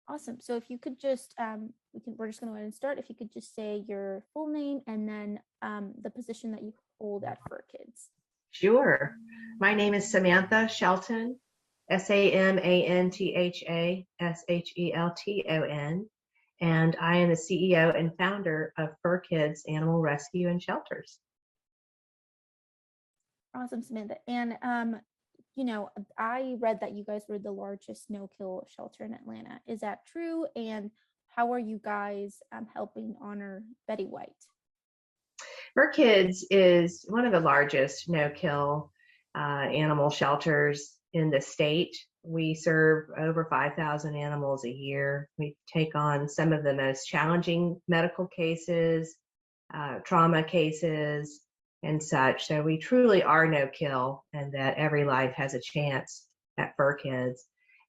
Awesome. So if you could just, we're just going to go ahead and start. If you could just say your full name and then the position that you hold at Furkids. Sure. My name is Samantha Shelton, SAMANTHASHELTON, and I am the CEO and founder of Furkids Animal Rescue and Shelters. Awesome, Samantha. And I read that you guys were the largest no-kill shelter in Atlanta. Is that true? And how are you guys helping honor Betty White? Furkids is one of the largest no-kill animal shelters in the state. We serve over 5,000 animals a year. We take on some of the most challenging medical cases, trauma cases, and such. So we truly are no kill, and that every life has a chance at Furkids.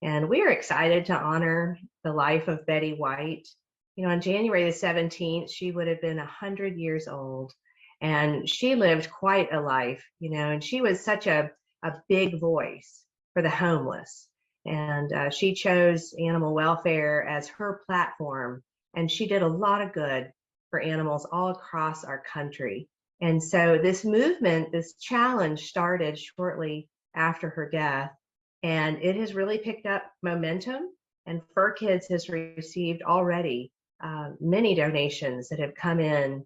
And we are excited to honor the life of Betty White. On January the 17th, she would have been 100 years old. And she lived quite a life, and she was such a big voice for the homeless. And she chose animal welfare as her platform. And she did a lot of good for animals all across our country. And so this movement, this challenge started shortly after her death, and it has really picked up momentum. And Furkids has received already many donations that have come in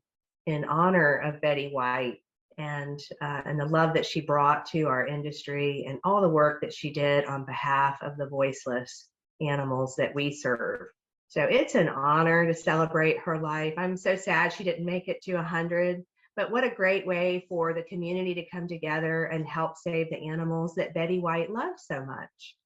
honor of Betty White and the love that she brought to our industry and all the work that she did on behalf of the voiceless animals that we serve. So it's an honor to celebrate her life. I'm so sad she didn't make it to 100, but what a great way for the community to come together and help save the animals that Betty White loved so much.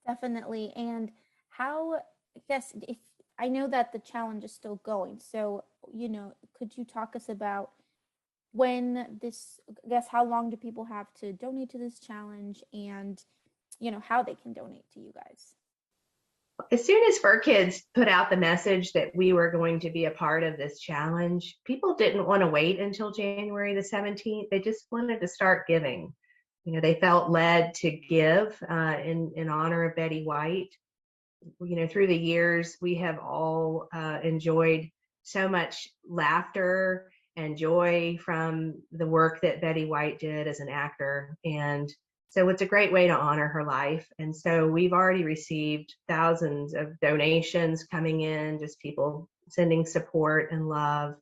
Definitely. And how, I guess, if I know that the challenge is still going, so, could you talk us about when this, I guess, how long do people have to donate to this challenge and, how they can donate to you guys? As soon as Furkids put out the message that we were going to be a part of this challenge, people didn't want to wait until January the 17th. They just wanted to start giving. They felt led to give in honor of Betty White. Through the years, we have all enjoyed so much laughter and joy from the work that Betty White did as an actor. And so it's a great way to honor her life. And so we've already received thousands of donations coming in, just people sending support and love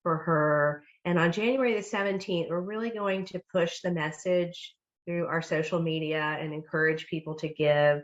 for her. And on January the 17th, we're really going to push the message through our social media and encourage people to give.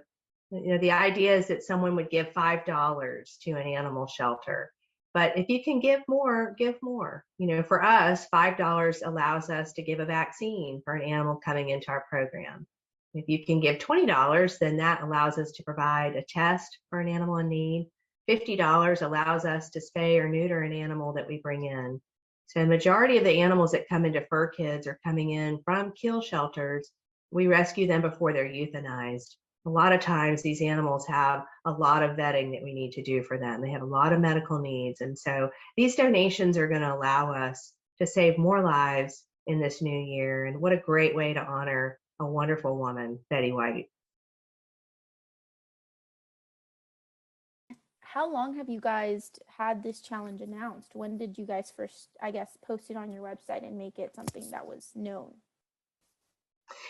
The idea is that someone would give $5 to an animal shelter. But if you can give more, give more. For us, $5 allows us to give a vaccine for an animal coming into our program. If you can give $20, then that allows us to provide a test for an animal in need. $50 allows us to spay or neuter an animal that we bring in. So the majority of the animals that come into Furkids are coming in from kill shelters. We rescue them before they're euthanized. A lot of times these animals have a lot of vetting that we need to do for them. They have a lot of medical needs. And so these donations are going to allow us to save more lives in this new year. And what a great way to honor a wonderful woman, Betty White. How long have you guys had this challenge announced? When did you guys first, I guess, post it on your website and make it something that was known?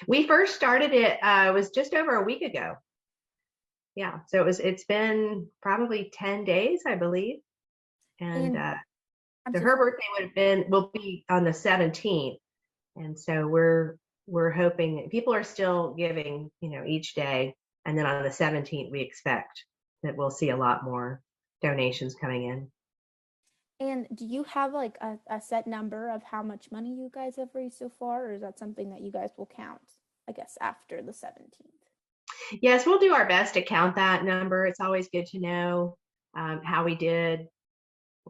We first started it was just over a week ago. Yeah, so it's been probably 10 days, I believe. And her birthday will be on the 17th. And so we're hoping that people are still giving, each day. And then on the 17th, we expect that we'll see a lot more donations coming in. And do you have like a set number of how much money you guys have raised so far, or is that something that you guys will count, I guess, after the 17th? Yes, we'll do our best to count that number. It's always good to know how we did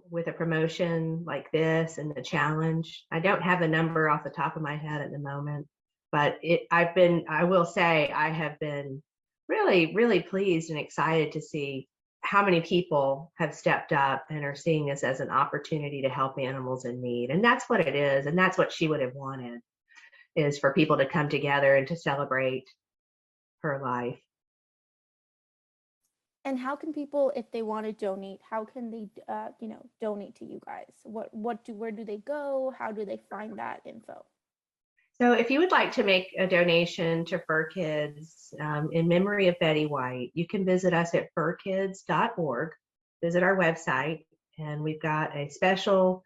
with a promotion like this and the challenge. I don't have the number off the top of my head at the moment, but I will say I have been really, really pleased and excited to see how many people have stepped up and are seeing this as an opportunity to help animals in need. And that's what it is. And that's what she would have wanted, is for people to come together and to celebrate her life. And how can people, if they want to donate, how can they, donate to you guys? Where do they go? How do they find that info? So if you would like to make a donation to Furkids in memory of Betty White, you can visit us at furkids.org, visit our website, and we've got a special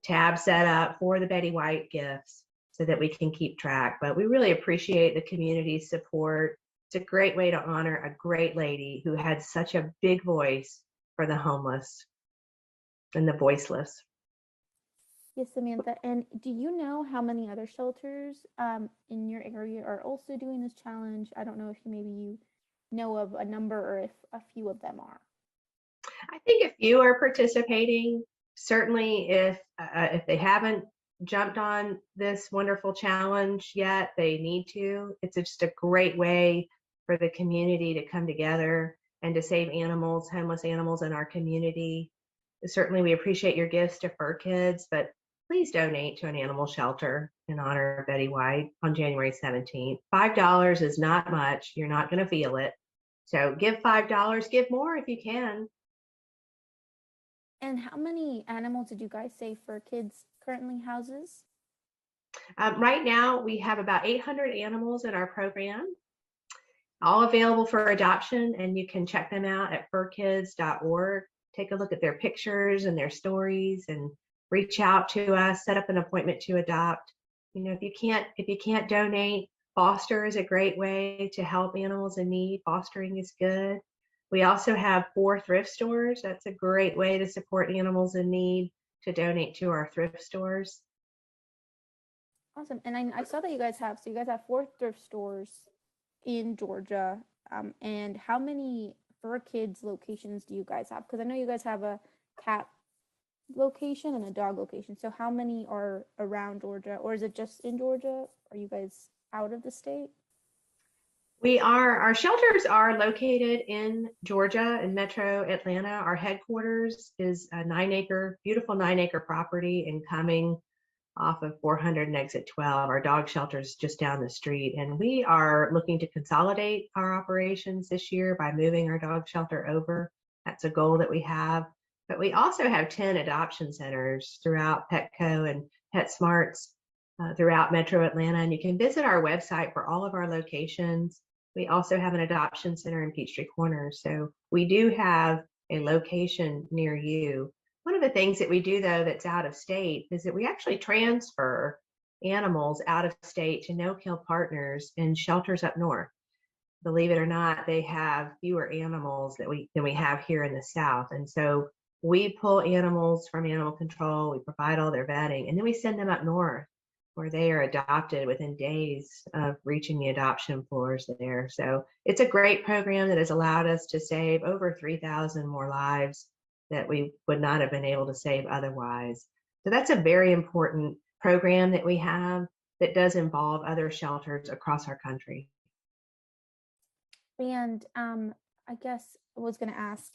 tab set up for the Betty White gifts so that we can keep track. But we really appreciate the community's support. It's a great way to honor a great lady who had such a big voice for the homeless and the voiceless. Yes, Samantha. And do you know how many other shelters in your area are also doing this challenge? I don't know if you know of a number or if a few of them are. I think if you are participating, certainly if they haven't jumped on this wonderful challenge yet, they need to. It's just a great way for the community to come together and to save animals, homeless animals in our community. Certainly, we appreciate your gifts to Fur Kids, but please donate to an animal shelter in honor of Betty White on January 17th. $5 is not much. You're not going to feel it. So give $5, give more if you can. And how many animals did you guys say Furkids currently houses? Right now, we have about 800 animals in our program, all available for adoption, and you can check them out at furkids.org. Take a look at their pictures and their stories, and reach out to us. Set up an appointment to adopt. You know, if you can't donate, foster is a great way to help animals in need. Fostering is good. We also have 4 thrift stores. That's a great way to support animals in need, to donate to our thrift stores. Awesome. And I saw that you guys have 4 thrift stores in Georgia. And how many Furkids locations do you guys have? Because I know you guys have a cat location and a dog location. So how many are around Georgia, or is it just in Georgia? Are you guys out of the state? Our shelters are located in Georgia, in Metro Atlanta. Our headquarters is a beautiful 9-acre property in Cumming off of 400 and exit 12. Our dog shelter is just down the street, and we are looking to consolidate our operations this year by moving our dog shelter over. That's a goal that we have. But we also have 10 adoption centers throughout Petco and PetSmarts throughout Metro Atlanta, and you can visit our website for all of our locations. We also have an adoption center in Peachtree Corners, so we do have a location near you. One of the things that we do, though, that's out of state is that we actually transfer animals out of state to no-kill partners in shelters up north. Believe it or not, they have fewer animals than we have here in the South. And so we pull animals from animal control, we provide all their vetting, and then we send them up north where they are adopted within days of reaching the adoption floors there. So it's a great program that has allowed us to save over 3,000 more lives that we would not have been able to save otherwise. So that's a very important program that we have that does involve other shelters across our country. And I guess I was going to ask,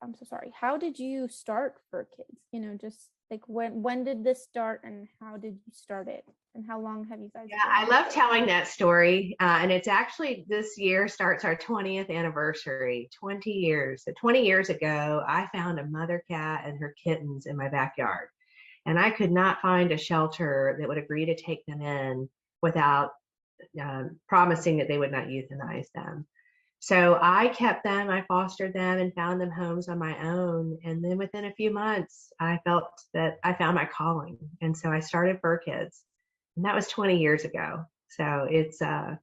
I'm so sorry. How did you start Furkids? Just like when did this start, and how did you start it, and how long have you guys Yeah, been I love at it? telling that story. And it's actually this year starts our 20th anniversary, 20 years. So 20 years ago, I found a mother cat and her kittens in my backyard. And I could not find a shelter that would agree to take them in without promising that they would not euthanize them. So I kept them, I fostered them, and found them homes on my own. And then within a few months, I felt that I found my calling. And so I started Furkids, and that was 20 years ago. So it's a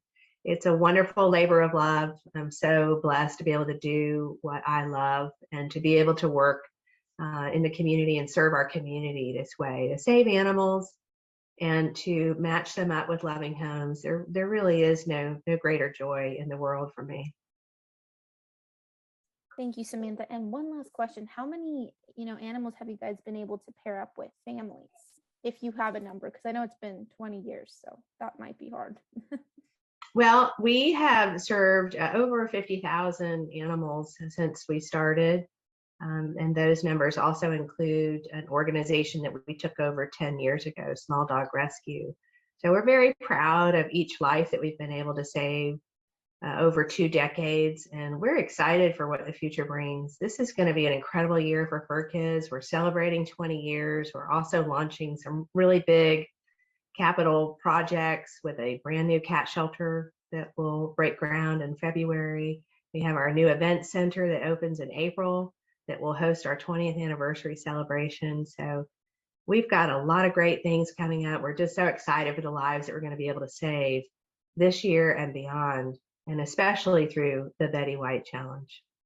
wonderful labor of love. I'm so blessed to be able to do what I love and to be able to work in the community and serve our community this way, to save animals and to match them up with loving homes. There really is no greater joy in the world for me. Thank you, Samantha. And one last question. How many, animals have you guys been able to pair up with, families? If you have a number, because I know it's been 20 years, so that might be hard. Well, we have served over 50,000 animals since we started. And those numbers also include an organization that we took over 10 years ago, Small Dog Rescue. So we're very proud of each life that we've been able to save. over 2 decades, and we're excited for what the future brings. This is going to be an incredible year for Furkids. We're celebrating 20 years. We're also launching some really big capital projects with a brand new cat shelter that will break ground in February. We have our new event center that opens in April that will host our 20th anniversary celebration. So we've got a lot of great things coming up. We're just so excited for the lives that we're going to be able to save this year and beyond, and especially through the Betty White Challenge.